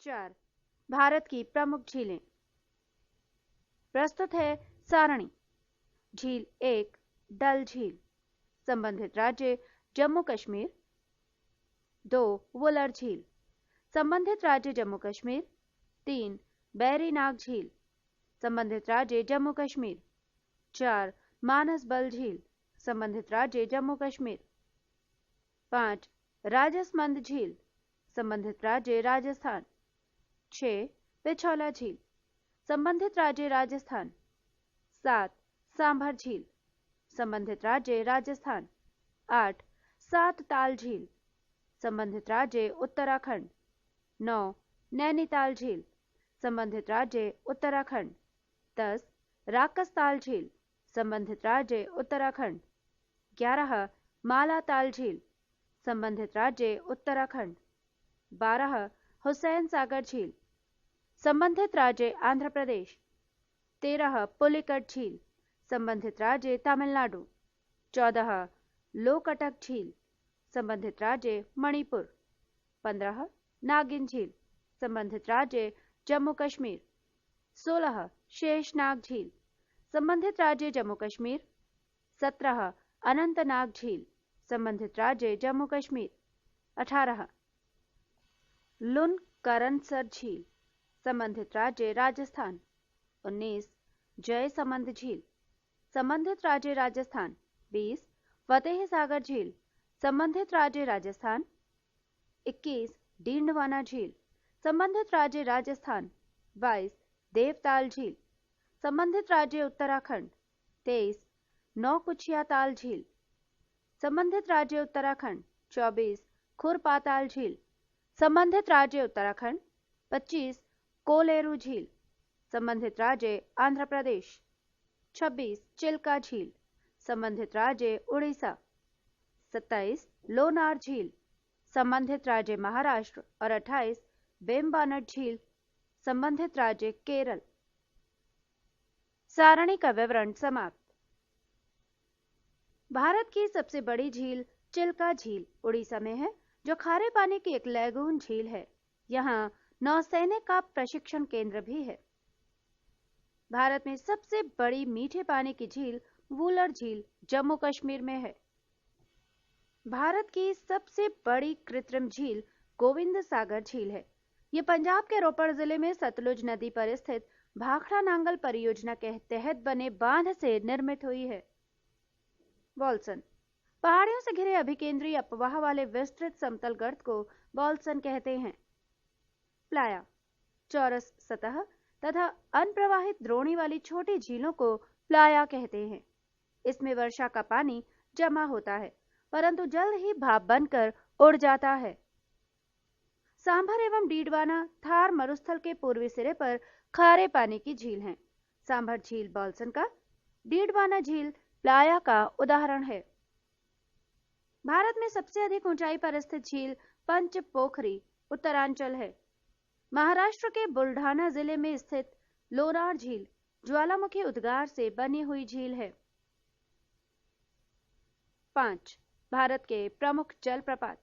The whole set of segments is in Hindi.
4. भारत की प्रमुख झीलें। प्रस्तुत है सारणी। झील 1 डल झील, संबंधित राज्य जम्मू कश्मीर। 2 वुलर झील, संबंधित राज्य जम्मू कश्मीर। 3 बैरीनाग झील, संबंधित राज्य जम्मू कश्मीर। 4 मानसबल झील, संबंधित राज्य जम्मू कश्मीर। 5 राजसमंद झील, संबंधित राज्य राजस्थान। 6 पिछौला झील, संबंधित राज्य राजस्थान। 7 सांभर झील, संबंधित राज्य राजस्थान। 8 सात ताल झील, संबंधित राज्य उत्तराखंड। 9 नैनीताल झील, संबंधित राज्य उत्तराखंड। 10 राकसताल झील, संबंधित राज्य उत्तराखंड। 11 मालाताल झील, संबंधित राज्य उत्तराखंड। 12 हुसैन सागर झील, संबंधित राज्य आंध्र प्रदेश। 13 पुलिकट झील, संबंधित राज्य तमिलनाडु। 14 लोकटक झील, संबंधित राज्य मणिपुर। 15 नागिन झील, संबंधित राज्य जम्मू कश्मीर। 16 शेषनाग झील, संबंधित राज्य जम्मू कश्मीर। 17 अनंतनाग झील, संबंधित राज्य जम्मू कश्मीर। 18 लुनकरनसर झील, संबंधित राज्य राजस्थान। 19 जयसमंद झील, संबंधित राज्य राजस्थान। 20 फतेह सागर झील, संबंधित राज्य राजस्थान। 21 डींडवाना झील, संबंधित राज्य राजस्थान। 22 देवताल झील, संबंधित राज्य उत्तराखंड। 23 नौकुचिया ताल झील, संबंधित राज्य उत्तराखंड। 24 खुरपाताल झील, संबंधित राज्य उत्तराखंड। 25 कोलेरू झील, संबंधित राज्य आंध्र प्रदेश। 26 चिल्का झील, संबंधित राज्य उड़ीसा। 27 लोनार झील, संबंधित राज्य महाराष्ट्र। और 28 वेम्बनाड झील, संबंधित राज्य केरल। सारणी का विवरण समाप्त। भारत की सबसे बड़ी झील चिल्का झील उड़ीसा में है, जो खारे पानी की एक लैगून झील है। यहाँ नौसैनिक का प्रशिक्षण केंद्र भी है। भारत में सबसे बड़ी मीठे पानी की झील वुलर झील जम्मू कश्मीर में है। भारत की सबसे बड़ी कृत्रिम झील गोविंद सागर झील है। ये पंजाब के रोपड़ जिले में सतलुज नदी पर स्थित भाखड़ा नांगल परियोजना के तहत बने बांध से निर्मित हुई है। बॉल्सन, पहाड़ियों से घिरे अभिकेंद्रीय अपवाह वाले विस्तृत समतल गर्त को बॉल्सन कहते हैं। प्लाया, चौरस सतह तथा अनप्रवाहित द्रोणी वाली छोटी झीलों को प्लाया कहते हैं। इसमें वर्षा का पानी जमा होता है, परंतु जल्द ही भाप बनकर उड़ जाता है। सांभर एवं डीडवाना थार मरुस्थल के पूर्वी सिरे पर खारे पानी की झील हैं। सांभर झील बॉल्सन का, डीडवाना झील प्लाया का उदाहरण है। भारत में सबसे अधिक ऊंचाई पर स्थित झील पंचपोखरी उत्तरांचल है। महाराष्ट्र के बुल्ढाना जिले में स्थित लोनार झील ज्वालामुखी उद्गार से बनी हुई झील है। 5 भारत के प्रमुख जलप्रपात।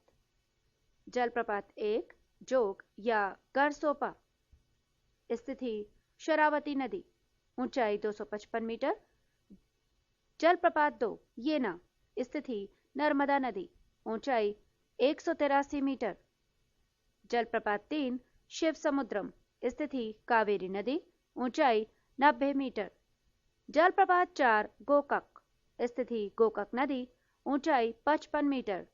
जलप्रपात 1 जोग या गरसोपा, स्थिति शरावती नदी, ऊंचाई 255 मीटर। जलप्रपात 2 येना, स्थिति नर्मदा नदी, ऊंचाई 183 मीटर। जलप्रपात 3 शिव समुद्रम, स्थिति कावेरी नदी, ऊंचाई 90 मीटर। जलप्रपात 4 गोकक, स्थिति गोकक नदी, ऊंचाई 55 मीटर।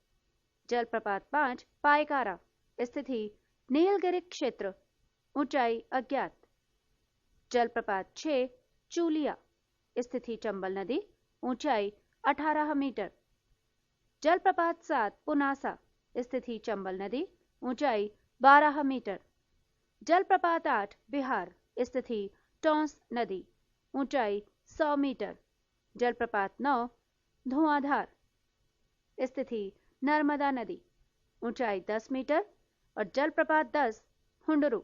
जलप्रपात 5 पायकारा, स्थिति नीलगिरी क्षेत्र, ऊंचाई अज्ञात। जलप्रपात 6 चूलिया, स्थिति चंबल नदी, ऊंचाई 18 मीटर। जलप्रपात 7 पुनासा, स्थिति चंबल नदी, ऊंचाई 12 मीटर। जलप्रपात 8 बिहार, स्थिति टोंस नदी, ऊंचाई 100 मीटर। जलप्रपात 9 धुआंधार, स्थिति नर्मदा नदी, ऊंचाई 10 मीटर। और जलप्रपात 10 हुंडरू,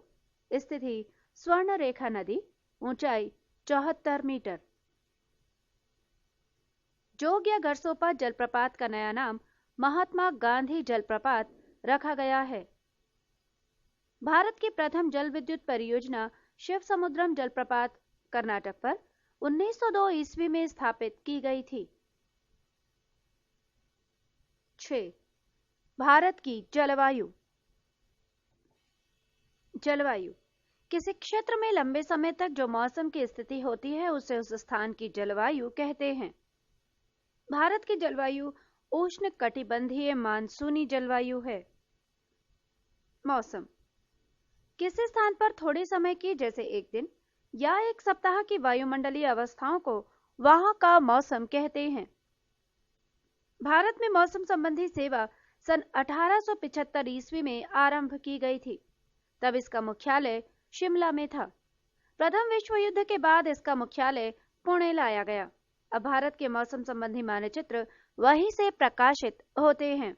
स्थिति स्वर्ण रेखा नदी, ऊंचाई 74 मीटर। जोग या गरसोपा जलप्रपात का नया नाम महात्मा गांधी जलप्रपात रखा गया है। भारत की प्रथम जल विद्युत परियोजना शिव समुद्रम जलप्रपात कर्नाटक पर 1902 ईस्वी में स्थापित की गई थी। 6. भारत की जलवायु। जलवायु किसी क्षेत्र में लंबे समय तक जो मौसम की स्थिति होती है उसे उस स्थान की जलवायु कहते हैं। भारत की जलवायु उष्ण कटिबंधीय मानसूनी जलवायु है। मौसम किसी स्थान पर थोड़े समय की, जैसे एक दिन या एक सप्ताह की वायुमंडलीय अवस्थाओं को वहां का मौसम कहते हैं। भारत में मौसम संबंधी सेवा सन 1875 ईस्वी में आरंभ की गई थी। तब इसका मुख्यालय शिमला में था। प्रथम विश्व युद्ध के बाद इसका मुख्यालय पुणे लाया गया। अब भारत के मौसम संबंधी मानचित्र वहीं से प्रकाशित होते हैं।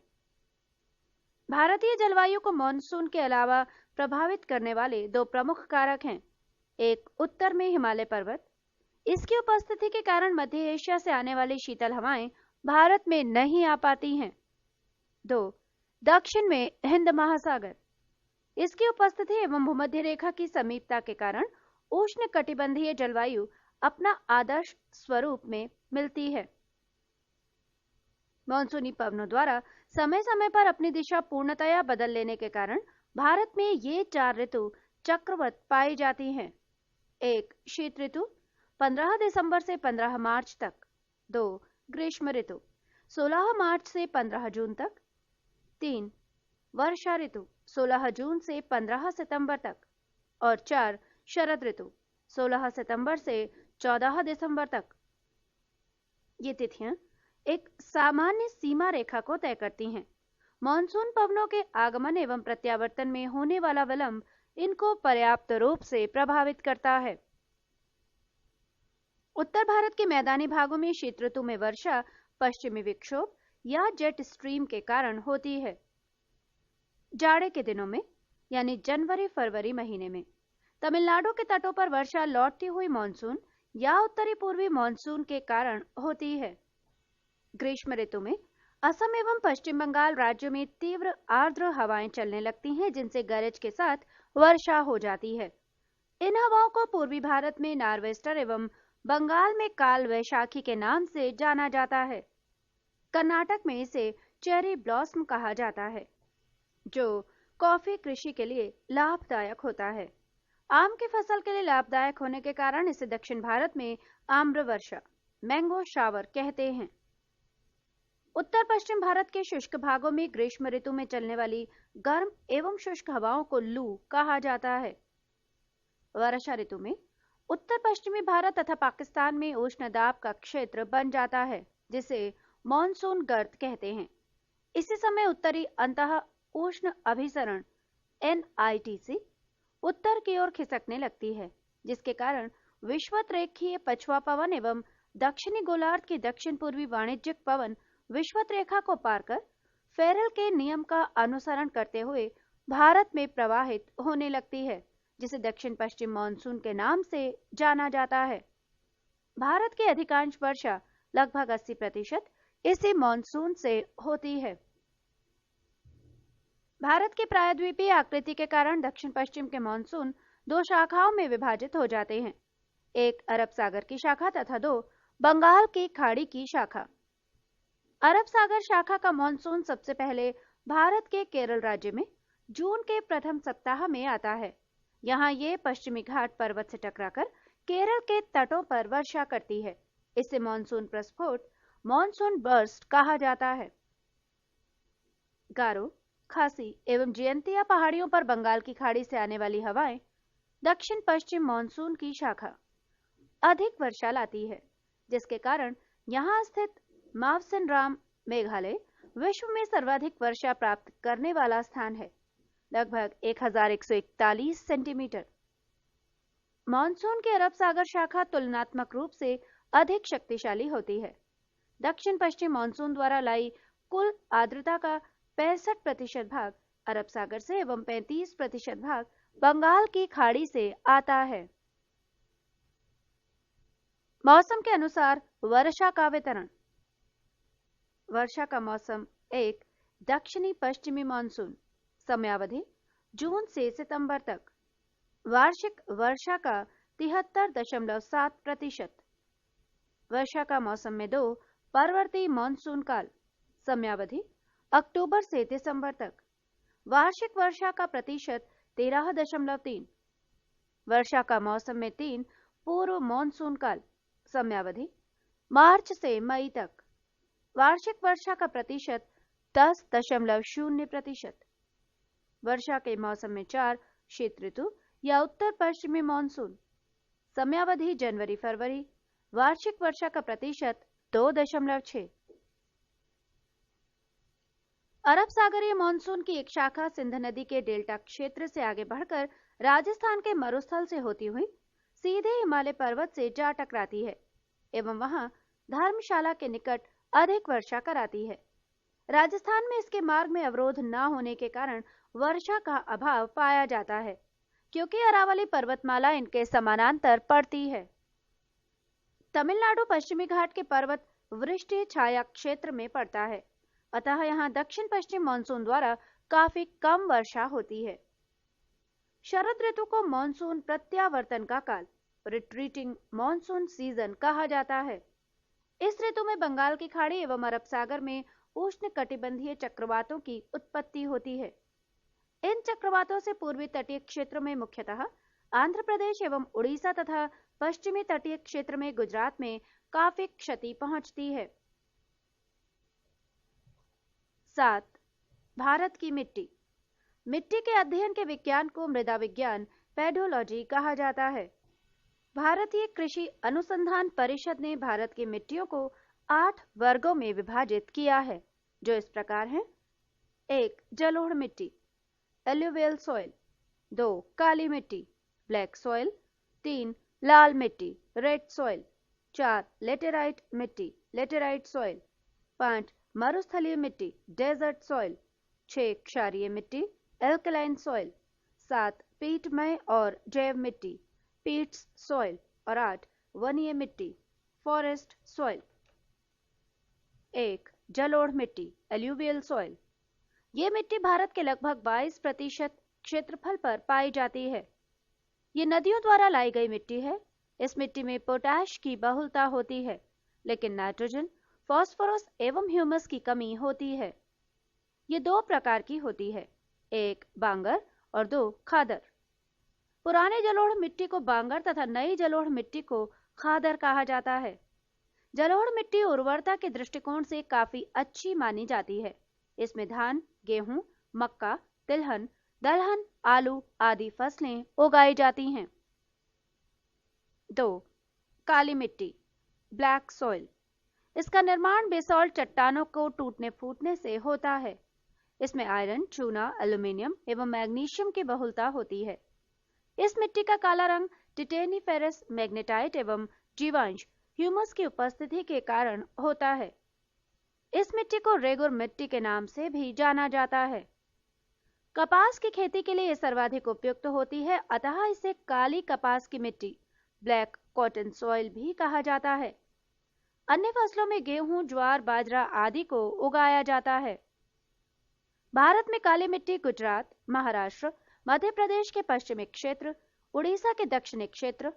भारतीय जलवायु को मानसून के अलावा प्रभावित करने वाले दो प्रमुख कारक हैं। एक, उत्तर में हिमालय पर्वत। इसकी उपस्थिति के कारण मध्य एशिया से आने वाली शीतल हवाएं भारत में नहीं आ पाती हैं। 2, दक्षिण में हिंद महासागर। इसकी उपस्थिति एवं भूमध्य रेखा की समीपता के कारण उष्ण कटिबंधीय जलवायु अपना आदर्श स्वरूप में मिलती है। मानसूनी पवनों द्वारा समय समय पर अपनी दिशा पूर्णतया बदल लेने के कारण भारत में ये 4 ऋतु चक्रवत पाई जाती हैं। 1, शीत ऋतु 15 दिसंबर से 15 मार्च तक। 2, ग्रीष्म ऋतु 16 मार्च से 15 जून तक। 3, वर्षा ऋतु 16 जून से 15 सितंबर तक। और 4, शरद ऋतु 16 सितंबर से 14 दिसंबर तक। ये तिथियां एक सामान्य सीमा रेखा को तय करती हैं। मॉनसून पवनों के आगमन एवं प्रत्यावर्तन में होने वाला विलंब इनको पर्याप्त रूप से प्रभावित करता है। उत्तर भारत के मैदानी भागों में शीत ऋतु में वर्षा पश्चिमी विक्षोभ या जेट स्ट्रीम के कारण होती है। जाड़े के दिनों में यानी जनवरी फरवरी महीने में तमिलनाडु के तटों पर वर्षा लौटती हुई मानसून या उत्तरी पूर्वी मानसून के कारण होती है। ग्रीष्म ऋतु में असम एवं पश्चिम बंगाल राज्यों में तीव्र आर्द्र हवाएं चलने लगती हैं, जिनसे गरज के साथ वर्षा हो जाती है। इन हवाओं को पूर्वी भारत में नार्वेस्टर एवं बंगाल में काल वैशाखी के नाम से जाना जाता है। कर्नाटक में इसे चेरी ब्लॉसम कहा जाता है, जो कॉफी कृषि के लिए लाभदायक होता है। आम की फसल के लिए लाभदायक होने के कारण इसे दक्षिण भारत में आम्र वर्षा मैंगो शावर कहते हैं। उत्तर पश्चिम भारत के शुष्क भागों में ग्रीष्म ऋतु में चलने वाली गर्म एवं शुष्क हवाओं को लू कहा जाता है। वर्षा ऋतु में उत्तर पश्चिमी भारत तथा पाकिस्तान में उष्ण दाब का क्षेत्र बन जाता है, जिसे मॉनसून गर्त कहते हैं। इसी समय उत्तरी अंतः उष्ण अभिसरण NITC उत्तर की ओर खिसकने लगती है, जिसके कारण विषुवत रेखीय पछुआ पवन एवं दक्षिणी गोलार्ध की दक्षिण पूर्वी वाणिज्यिक पवन विषुवत रेखा को पार कर फेरल के नियम का अनुसरण करते हुए भारत में प्रवाहित होने लगती है, जिसे दक्षिण पश्चिम मानसून के नाम से जाना जाता है। भारत की अधिकांश वर्षा लगभग 80% इसी मानसून से होती है। भारत की प्रायद्वीपीय आकृति के कारण दक्षिण पश्चिम के मानसून 2 शाखाओं में विभाजित हो जाते हैं, एक अरब सागर की शाखा तथा 2 बंगाल की खाड़ी की शाखा। अरब सागर शाखा का मानसून सबसे पहले भारत के केरल राज्य में जून के प्रथम सप्ताह में आता है। यहाँ ये पश्चिमी घाट पर्वत से टकराकर केरल के तटों पर वर्षा करती है। इसे मानसून प्रस्फोट मानसून बर्स्ट कहा जाता है। गारो, खासी एवं जयंतिया पहाड़ियों पर बंगाल की खाड़ी से आने वाली हवाएं दक्षिण पश्चिम मानसून की शाखा अधिक वर्षा लाती है, जिसके कारण यहाँ स्थित मावसिनराम मेघालय विश्व में सर्वाधिक वर्षा प्राप्त करने वाला स्थान है, लगभग 1141 सेंटीमीटर। मानसून की अरब सागर शाखा तुलनात्मक रूप से अधिक शक्तिशाली होती है। दक्षिण पश्चिम मानसून द्वारा लाई कुल आर्द्रता का 65% भाग अरब सागर से एवं 35% भाग बंगाल की खाड़ी से आता है। मौसम के अनुसार वर्षा का वितरण। वर्षा का मौसम 1 दक्षिणी पश्चिमी मानसून, समयावधि जून से सितंबर तक। वार्षिक वर्षा का 73.7%। वर्षा का मौसम में 2 परवर्ती मानसून काल। समयावधि अक्टूबर से दिसंबर तक। वार्षिक वर्षा का प्रतिशत 13.3। वर्षा का मौसम में 3 पूर्व मानसून काल। समयावधि मार्च से मई तक। वार्षिक वर्षा का प्रतिशत 10.0%। वर्षा के मौसम में 4 शीत ऋतु या उत्तर पश्चिमी मानसून। समयावधि जनवरी फरवरी। वार्षिक वर्षा का प्रतिशत 2.6। अरब सागरीय मानसून की एक शाखा सिंध नदी के डेल्टा क्षेत्र से आगे बढ़कर राजस्थान के मरुस्थल से होती हुई सीधे हिमालय पर्वत से जा टकराती है एवं वहां धर्मशाला के निकट अधिक वर्षा कराती है। राजस्थान में इसके मार्ग में अवरोध न होने के कारण वर्षा का अभाव पाया जाता है, क्योंकि अरावली पर्वतमाला इनके समानांतर पड़ती है। तमिलनाडु पश्चिमी घाट के पर्वत वृष्टि छाया क्षेत्र में पड़ता है, अतः यहाँ दक्षिण पश्चिम मानसून द्वारा काफी कम वर्षा होती है। शरद ऋतु को मानसून प्रत्यावर्तन का काल, रिट्रीटिंग मानसून सीजन कहा जाता है। इस ऋतु में बंगाल की खाड़ी एवं अरब सागर में उष्ण कटिबंधीय चक्रवातों की उत्पत्ति होती है। इन चक्रवातों से पूर्वी तटीय क्षेत्रों में मुख्यतः आंध्र प्रदेश एवं उड़ीसा तथा पश्चिमी तटीय क्षेत्र में गुजरात में काफी क्षति पहुंचती है। 7. भारत की मिट्टी। मिट्टी के अध्ययन के विज्ञान को मृदा विज्ञान पेडोलॉजी कहा जाता है। भारतीय कृषि अनुसंधान परिषद ने भारत की मिट्टियों को 8 वर्गों में विभाजित किया है, जो इस प्रकार हैं। 1. जलोढ़ मिट्टी, एल्यूवियल सॉइल। 2. काली मिट्टी, ब्लैक सॉइल। 3. लाल मिट्टी, रेड सॉइल। 4. लेटेराइट मिट्टी, लेटेराइट सॉइल। 5. मरुस्थलीय मिट्टी, डेजर्ट सॉइल। 6. क्षारीय मिट्टी, एल्कलाइन सॉइल। 7. पीटमय और जैव मिट्टी, पीट्स सॉइल। और 8. वनीय मिट्टी, फॉरेस्ट सॉइल। 1. जलोढ़ मिट्टी, एल्यूवियल सॉइल। ये मिट्टी भारत के लगभग 22% क्षेत्रफल पर पाई जाती है। ये नदियों द्वारा लाई गई मिट्टी है। इस मिट्टी में पोटाश की बहुलता होती है, लेकिन नाइट्रोजन, फास्फोरस एवं ह्यूमस की कमी होती है। ये 2 प्रकार की होती है, 1 बांगर और 2 खादर। पुराने जलोढ़ मिट्टी को बांगर तथा नई जलोढ़ मिट्टी को खादर कहा जाता है। जलोढ़ मिट्टी उर्वरता के दृष्टिकोण से काफी अच्छी मानी जाती है। इसमें धान, गेहूं, मक्का, तिलहन, दलहन, आलू आदि फसलें उगाई जाती हैं। 2. काली मिट्टी, ब्लैक सॉइल। इसका निर्माण बेसॉल्ट चट्टानों को टूटने फूटने से होता है। इसमें आयरन, चूना, एल्यूमिनियम एवं मैग्नीशियम की बहुलता होती है। इस मिट्टी का काला रंग टिटेनिफेरस मैग्नेटाइट एवं जीवांश ह्यूमस की उपस्थिति के कारण होता है। इस मिट्टी को रेगुर मिट्टी के नाम से भी जाना जाता है। कपास की खेती के लिए यह सर्वाधिक उपयुक्त होती है, अतः इसे काली कपास की मिट्टी, ब्लैक कॉटन सॉइल भी कहा जाता है। अन्य फसलों में गेहूं, ज्वार, बाजरा आदि को उगाया जाता है। भारत में काली मिट्टी गुजरात, महाराष्ट्र, मध्य प्रदेश के पश्चिमी क्षेत्र, उड़ीसा के दक्षिणी क्षेत्र,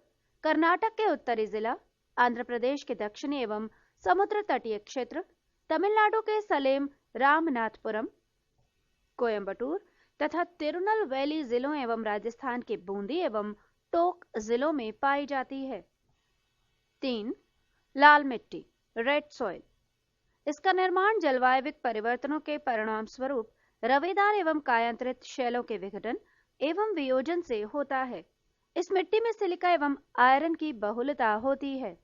कर्नाटक के उत्तरी जिला, आंध्र प्रदेश के दक्षिणी एवं समुद्र तटीय क्षेत्र, तमिलनाडु के सलेम, रामनाथपुरम, कोयम्बटूर तथा तिरुनेलवेली जिलों एवं राजस्थान के बूंदी एवं टोंक जिलों में पाई जाती है। 3. लाल मिट्टी, रेड सॉइल। इसका निर्माण जलवायविक परिवर्तनों के परिणाम स्वरूप रवेदार एवं कायांतरित शैलों के विघटन एवं वियोजन से होता है। इस मिट्टी में सिलिका एवं आयरन की बहुलता होती है।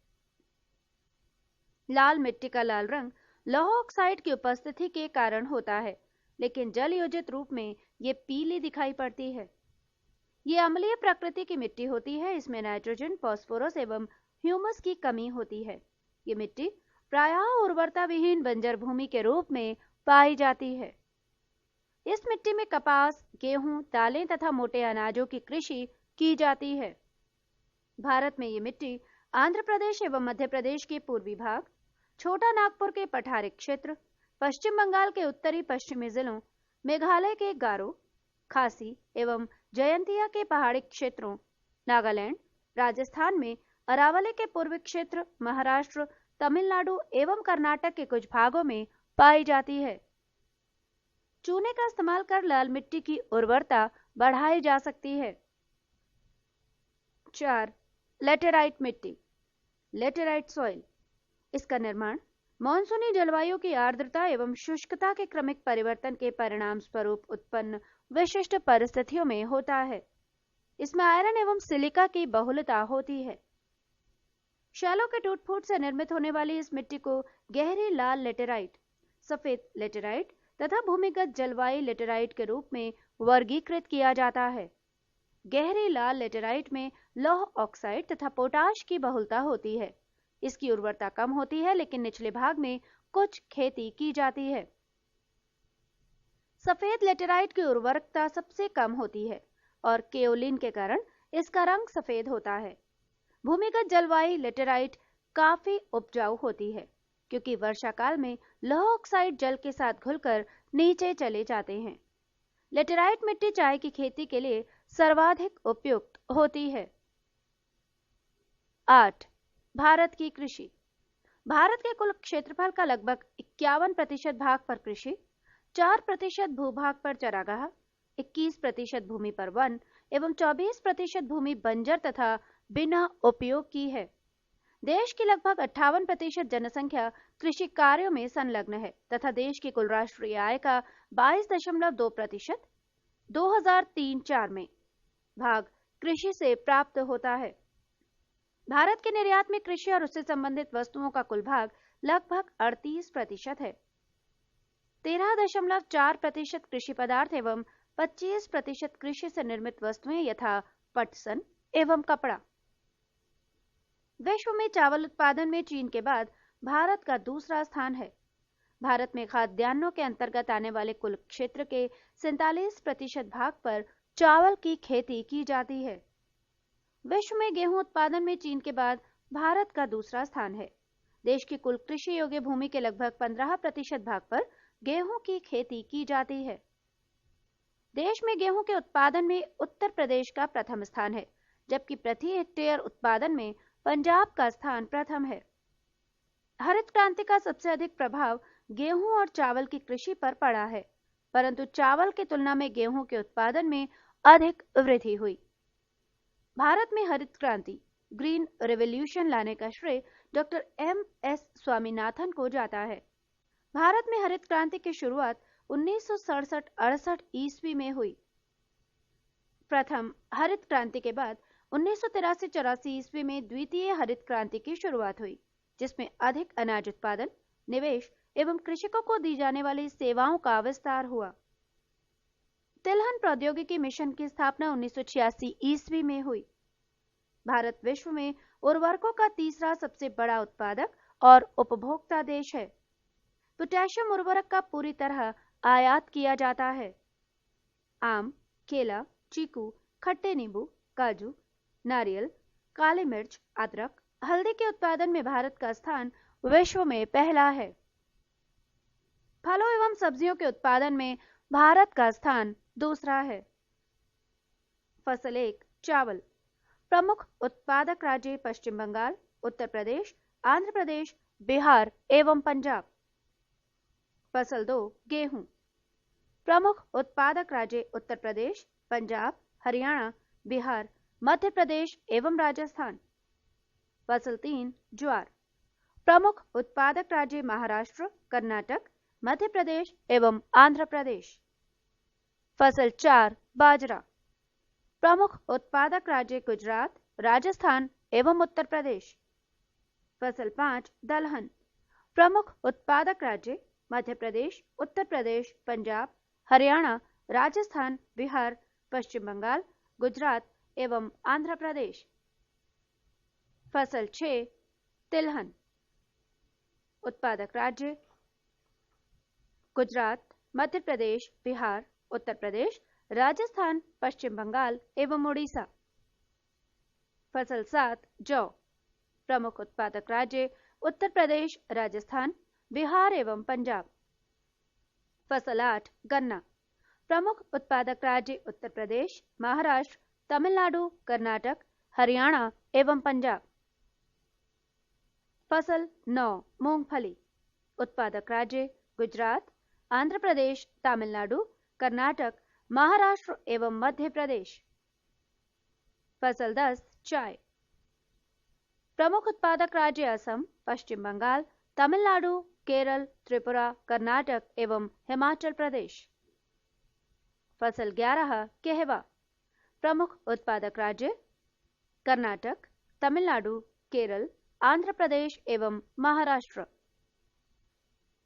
लाल मिट्टी का लाल रंग लौह ऑक्साइड की उपस्थिति के कारण होता है, लेकिन जल योजित रूप में ये पीली दिखाई पड़ती है। ये अम्लीय प्रकृति की मिट्टी होती है। इसमें नाइट्रोजन, फास्फोरस एवं ह्यूमस की कमी होती है। ये मिट्टी प्रायः उर्वरता विहीन बंजर भूमि के रूप में पाई जाती है। इस मिट्टी में कपास, गेहूं, दालें तथा मोटे अनाजों की कृषि की जाती है। भारत में ये मिट्टी आंध्र प्रदेश एवं मध्य प्रदेश के पूर्वी भाग, छोटा नागपुर के पठारी क्षेत्र, पश्चिम बंगाल के उत्तरी पश्चिमी जिलों, मेघालय के गारो, खासी एवं जयंतिया के पहाड़ी क्षेत्रों, नागालैंड, राजस्थान में अरावली के पूर्वी क्षेत्र, महाराष्ट्र, तमिलनाडु एवं कर्नाटक के कुछ भागों में पाई जाती है। चूने का इस्तेमाल कर लाल मिट्टी की उर्वरता बढ़ाई जा सकती है। 4. लेटेराइट मिट्टी, लेटेराइट सॉइल। इसका निर्माण मॉनसूनी जलवायु की आर्द्रता एवं शुष्कता के क्रमिक परिवर्तन के परिणाम स्वरूप उत्पन्न विशिष्ट परिस्थितियों में होता है। इसमें आयरन एवं सिलिका की बहुलता होती है। शैलों के टूट फूट से निर्मित होने वाली इस मिट्टी को गहरी लाल लेटेराइट, सफेद लेटेराइट तथा भूमिगत जलवायु लेटेराइट के रूप में वर्गीकृत किया जाता है। गहरी लाल लेटेराइट में लौह ऑक्साइड तथा पोटाश की बहुलता होती है। इसकी उर्वरता कम होती है, लेकिन निचले भाग में कुछ खेती की जाती है। सफेद लेटेराइट की उर्वरकता सबसे कम होती है और केओलिन के कारण इसका रंग सफेद होता है। भूमिगत जलवायु लेटेराइट काफी उपजाऊ होती है, क्योंकि वर्षा काल में लौह ऑक्साइड जल के साथ घुलकर नीचे चले जाते हैं। लेटेराइट मिट्टी चाय की खेती के लिए सर्वाधिक उपयुक्त होती है। 8. भारत की कृषि। भारत के कुल क्षेत्रफल का लगभग 51% भाग पर कृषि, 4% भूभाग पर चरागाह, 21% भूमि पर वन एवं 24% भूमि बंजर तथा बिना उपयोग की है। देश की लगभग 58% जनसंख्या कृषि कार्यों में संलग्न है तथा देश की कुल राष्ट्रीय आय का 22.2% 2003-04 में भाग कृषि से प्राप्त होता है। भारत के निर्यात में कृषि और उससे संबंधित वस्तुओं का कुल भाग लगभग 38% है। 13.4% कृषि पदार्थ एवं 25% कृषि से निर्मित वस्तुएं यथा पटसन एवं कपड़ा। विश्व में चावल उत्पादन में चीन के बाद भारत का दूसरा स्थान है। भारत में खाद्यान्नों के अंतर्गत आने वाले कुल क्षेत्र के 47% भाग पर चावल की खेती की जाती है। विश्व में गेहूं उत्पादन में चीन के बाद भारत का दूसरा स्थान है। देश की कुल कृषि योग्य भूमि के लगभग 15% भाग पर गेहूं की खेती की जाती है। देश में गेहूं के उत्पादन में उत्तर प्रदेश का प्रथम स्थान है, जबकि प्रति हेक्टेयर उत्पादन में पंजाब का स्थान प्रथम है। हरित क्रांति का सबसे अधिक प्रभाव गेहूं और चावल की कृषि पर पड़ा है, परंतु चावल की तुलना में गेहूं के उत्पादन में अधिक वृद्धि हुई। भारत में हरित क्रांति, ग्रीन रेवोल्यूशन लाने का श्रेय डॉक्टर M.S. स्वामीनाथन को जाता है। भारत में हरित क्रांति की शुरुआत 1967-68 ईस्वी में हुई। प्रथम हरित क्रांति के बाद 1983-84 ईस्वी में द्वितीय हरित क्रांति की शुरुआत हुई, जिसमें अधिक अनाज उत्पादन, निवेश एवं कृषकों को दी जाने वाली सेवाओं का विस्तार हुआ। तिलहन प्रौद्योगिकी मिशन की स्थापना 1986 ईस्वी में हुई। भारत विश्व में उर्वरकों का तीसरा सबसे बड़ा उत्पादक और उपभोक्ता देश है। पोटेशियम उर्वरक का पूरी तरह आयात किया जाता है। आम, केला, चीकू, खट्टे नींबू, काजू, नारियल, काली मिर्च, अदरक, हल्दी के उत्पादन में भारत का स्थान विश्व में पहला है। फलों एवं सब्जियों के उत्पादन में भारत का स्थान दूसरा है। फसल 1, चावल। प्रमुख उत्पादक राज्य पश्चिम बंगाल, उत्तर प्रदेश, आंध्र प्रदेश, बिहार एवं पंजाब। फसल 2, गेहूं। प्रमुख उत्पादक राज्य उत्तर प्रदेश, पंजाब, हरियाणा, बिहार, मध्य प्रदेश एवं राजस्थान। फसल 3, ज्वार। प्रमुख उत्पादक राज्य महाराष्ट्र, कर्नाटक, मध्य प्रदेश एवं आंध्र प्रदेश। फसल 4, बाजरा। प्रमुख उत्पादक राज्य गुजरात, राजस्थान एवं उत्तर प्रदेश। फसल 5, दलहन। प्रमुख उत्पादक राज्य मध्य प्रदेश, उत्तर प्रदेश, पंजाब, हरियाणा, राजस्थान, बिहार, पश्चिम बंगाल, गुजरात एवं आंध्र प्रदेश। फसल 6, तिलहन। उत्पादक राज्य गुजरात, मध्य प्रदेश, बिहार, उत्तर प्रदेश, राजस्थान, पश्चिम बंगाल एवं उड़ीसा। फसल 7, जौ। प्रमुख उत्पादक राज्य उत्तर प्रदेश, राजस्थान, बिहार एवं पंजाब। फसल 8, गन्ना। प्रमुख उत्पादक राज्य उत्तर प्रदेश, महाराष्ट्र, तमिलनाडु, कर्नाटक, हरियाणा एवं पंजाब। फसल 9 मूंगफली। उत्पादक राज्य गुजरात, आंध्र प्रदेश, तमिलनाडु, कर्नाटक, महाराष्ट्र एवं मध्य प्रदेश। फसल 10 चाय। प्रमुख उत्पादक राज्य असम, पश्चिम बंगाल, तमिलनाडु, केरल, त्रिपुरा, कर्नाटक एवं हिमाचल प्रदेश। फसल 11 कहवा। प्रमुख उत्पादक राज्य कर्नाटक, तमिलनाडु, केरल, आंध्र प्रदेश एवं महाराष्ट्र।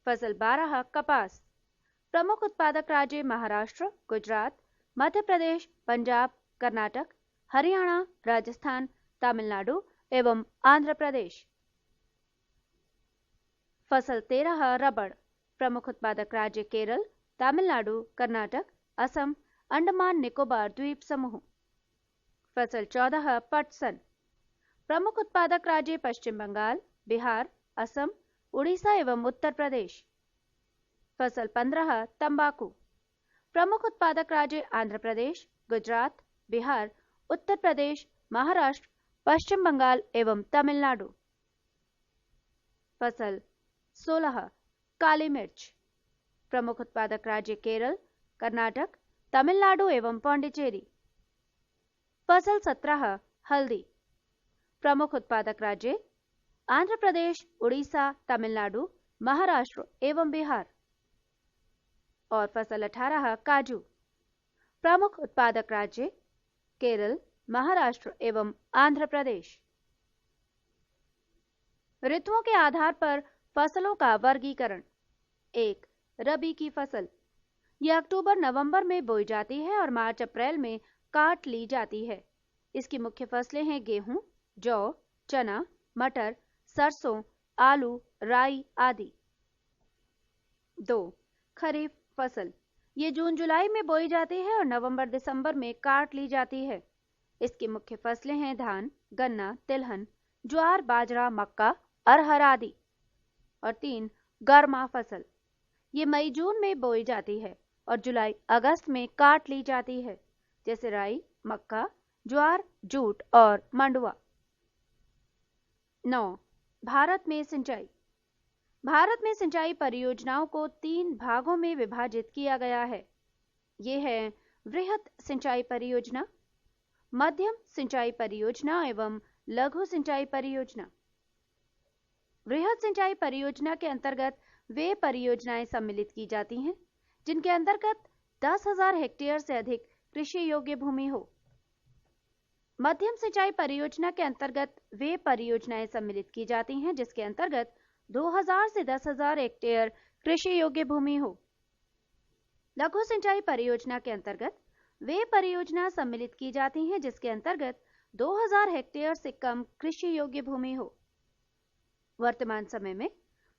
फसल 12 कपास। प्रमुख उत्पादक राज्य महाराष्ट्र, गुजरात, मध्य प्रदेश, पंजाब, कर्नाटक, हरियाणा, राजस्थान, तमिलनाडु एवं आंध्र प्रदेश। फसल 13 रबड़। प्रमुख उत्पादक राज्य केरल, तमिलनाडु, कर्नाटक, असम, अंडमान निकोबार द्वीप समूह। फसल 14 पटसन। प्रमुख उत्पादक राज्य पश्चिम बंगाल, बिहार, असम, उड़ीसा एवं उत्तर प्रदेश। फसल 15 तंबाकू। प्रमुख उत्पादक राज्य आंध्र प्रदेश, गुजरात, बिहार, उत्तर प्रदेश, महाराष्ट्र, पश्चिम बंगाल एवं तमिलनाडु। फसल 16 काली मिर्च। प्रमुख उत्पादक राज्य केरल, कर्नाटक, तमिलनाडु एवं पांडिचेरी। फसल 17 हल्दी। प्रमुख उत्पादक राज्य आंध्र प्रदेश, उड़ीसा, तमिलनाडु, महाराष्ट्र एवं बिहार। और फसल 18 काजू। प्रमुख उत्पादक राज्य केरल, महाराष्ट्र एवं आंध्र प्रदेश। ऋतुओं के आधार पर फसलों का वर्गीकरण। 1 रबी की फसल। यह अक्टूबर नवंबर में बोई जाती है और मार्च अप्रैल में काट ली जाती है। इसकी मुख्य फसलें हैं गेहूं, जौ, चना, मटर, सरसों, आलू, राई आदि। 2 खरीफ फसल। ये जून जुलाई में बोई जाती है और नवंबर दिसंबर में काट ली जाती है। इसकी मुख्य फसलें हैं धान, गन्ना, तिलहन, ज्वार, बाजरा, मक्का, अरहर आदि। और 3 गर्मा फसल। ये मई जून में बोई जाती है और जुलाई अगस्त में काट ली जाती है, जैसे राई, मक्का, ज्वार, जूट और मंडुआ। 9 भारत में सिंचाई। भारत में सिंचाई परियोजनाओं को 3 भागों में विभाजित किया गया है। ये है वृहत सिंचाई परियोजना, मध्यम सिंचाई परियोजना एवं लघु सिंचाई परियोजना। वृहत सिंचाई परियोजना के अंतर्गत वे परियोजनाएं सम्मिलित की जाती हैं जिनके अंतर्गत 10,000 हेक्टेयर से अधिक कृषि योग्य भूमि हो। मध्यम सिंचाई परियोजना के अंतर्गत वे परियोजनाएं सम्मिलित की जाती हैं जिसके अंतर्गत 2,000 से 10,000 हेक्टेयर कृषि योग्य भूमि हो। लघु सिंचाई परियोजना के अंतर्गत वे परियोजना सम्मिलित की जाती हैं जिसके अंतर्गत 2,000 हेक्टेयर से कम कृषि योग्य भूमि हो। वर्तमान समय में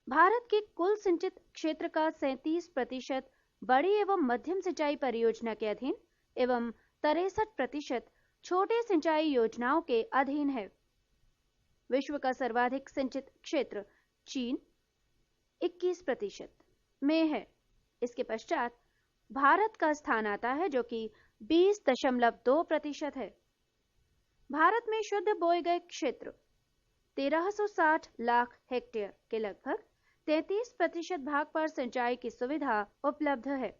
भारत के कुल सिंचित क्षेत्र का 37% बड़ी एवं मध्यम सिंचाई परियोजना के अधीन एवं 63% छोटे सिंचाई योजनाओं के अधीन है। विश्व का सर्वाधिक सिंचित क्षेत्र चीन 21% में है। इसके पश्चात भारत का स्थान आता है जो कि 20.2% है। भारत में शुद्ध बोए गए क्षेत्र 1360 लाख हेक्टेयर के लगभग 33% भाग पर सिंचाई की सुविधा उपलब्ध है।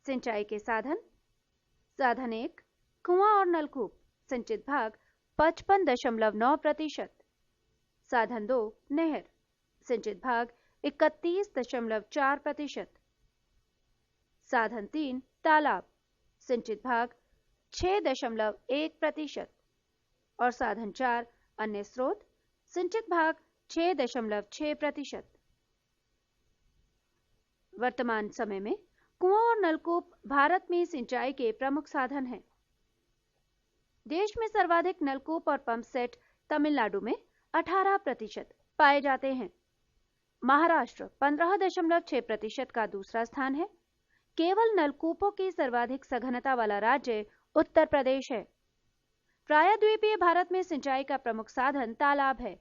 सिंचाई के साधन 1 कुआं और नलकूप, सिंचित भाग 55.9%। साधन 2 नहर, सिंचित भाग 31.4%। साधन 3 तालाब, सिंचित भाग 6.1% और साधन 4 अन्य स्रोत, सिंचित भाग 6.6%। वर्तमान समय में कुआं और नलकूप भारत में सिंचाई के प्रमुख साधन हैं। देश में सर्वाधिक नलकूप और पंप सेट तमिलनाडु में 18% पाए जाते हैं। महाराष्ट्र 15.6% का दूसरा स्थान है। केवल नलकूपों की सर्वाधिक सघनता वाला राज्य उत्तर प्रदेश है। प्रायद्वीपीय भारत में सिंचाई का प्रमुख साधन तालाब है।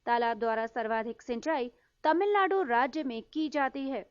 तालाब द्वारा सर्वाधिक सिंचाई तमिलनाडु राज्य में की जाती है।